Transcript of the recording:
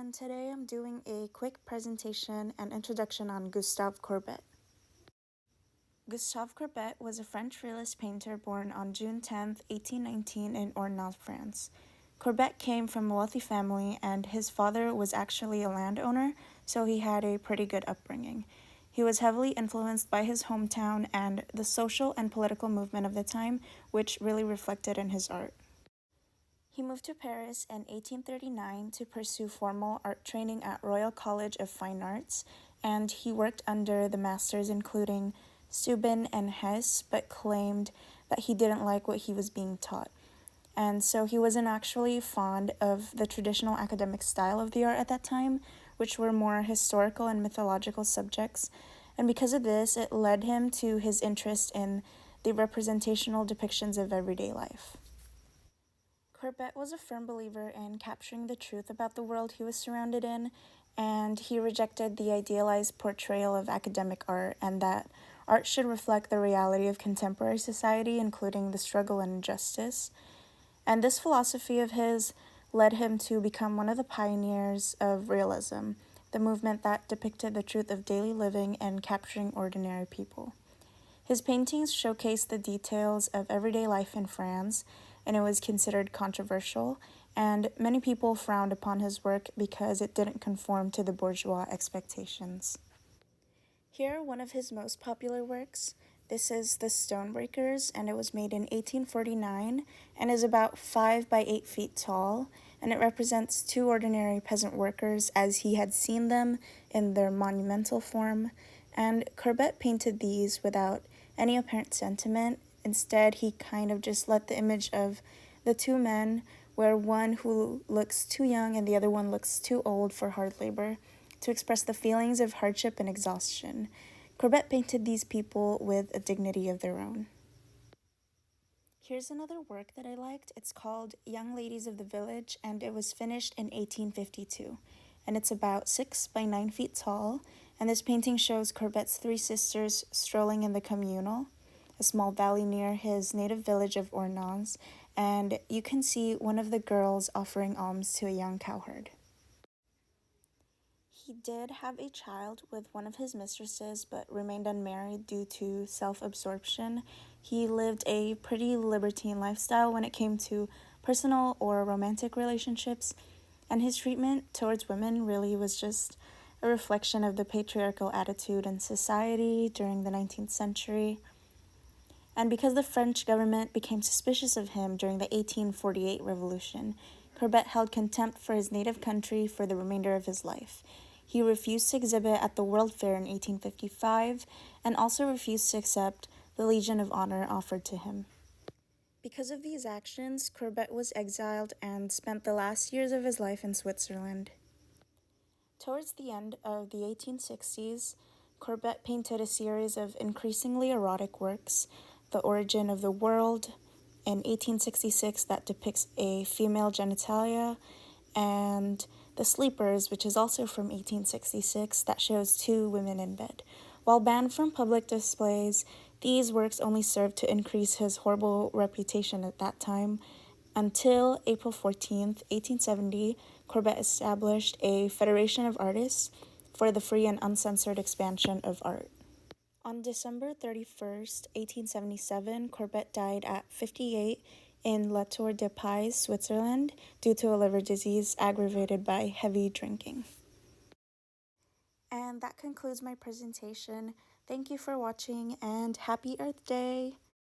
everyone, today I'm doing a quick presentation and introduction on Gustave Courbet. Gustave Courbet was a French realist painter born on June 10, 1819 in Ornans, France. Courbet came from a wealthy family and his father was actually a landowner, so he had a pretty good upbringing. He was heavily influenced by his hometown and the social and political movement of the time, which really reflected in his art. He moved to Paris in 1839 to pursue formal art training at Royal College of Fine Arts, and he worked under the masters including Steuben and Hess, but claimed that he didn't like what he was being taught. And so he wasn't actually fond of the traditional academic style of the art at that time, which were more historical and mythological subjects. And because of this, it led him to his interest in the representational depictions of everyday life. Courbet was a firm believer in capturing the truth about the world he was surrounded in, and he rejected the idealized portrayal of academic art and that art should reflect the reality of contemporary society, including the struggle and injustice. And this philosophy of his led him to become one of the pioneers of realism, the movement that depicted the truth of daily living and capturing ordinary people. His paintings showcased the details of everyday life in France, and it was considered controversial, and many people frowned upon his work because it didn't conform to the bourgeois expectations. Here are one of his most popular works. This is The Stonebreakers, and it was made in 1849 and is about 5 by 8 feet tall, and it represents two ordinary peasant workers as he had seen them in their monumental form. And Courbet painted these without any apparent sentiment. Instead, he kind of just let the image of the two men, where one who looks too young and the other one looks too old for hard labor, to express the feelings of hardship and exhaustion. Courbet painted these people with a dignity of their own. Here's another work that I liked. It's called Young Ladies of the Village, and it was finished in 1852. And it's about 6 by 9 feet tall, and this painting shows Courbet's three sisters strolling in the communal, a small valley near his native village of Ornans, and you can see one of the girls offering alms to a young cowherd. He did have a child with one of his mistresses, but remained unmarried due to self-absorption. He lived a pretty libertine lifestyle when it came to personal or romantic relationships, and his treatment towards women really was just a reflection of the patriarchal attitude in society during the 19th century. And because the French government became suspicious of him during the 1848 revolution, Courbet held contempt for his native country for the remainder of his life. He refused to exhibit at the World Fair in 1855 and also refused to accept the Legion of Honor offered to him. Because of these actions, Courbet was exiled and spent the last years of his life in Switzerland. Towards the end of the 1860s, Courbet painted a series of increasingly erotic works, The Origin of the World, in 1866 that depicts a female genitalia, and The Sleepers, which is also from 1866, that shows two women in bed. While banned from public displays, these works only served to increase his horrible reputation at that time, until April 14th, 1870, Courbet established a Federation of Artists for the free and uncensored expansion of art. On December 31st, 1877, Courbet died at 58 in La Tour de Pise, Switzerland, due to a liver disease aggravated by heavy drinking. And that concludes my presentation. Thank you for watching, and happy Earth Day!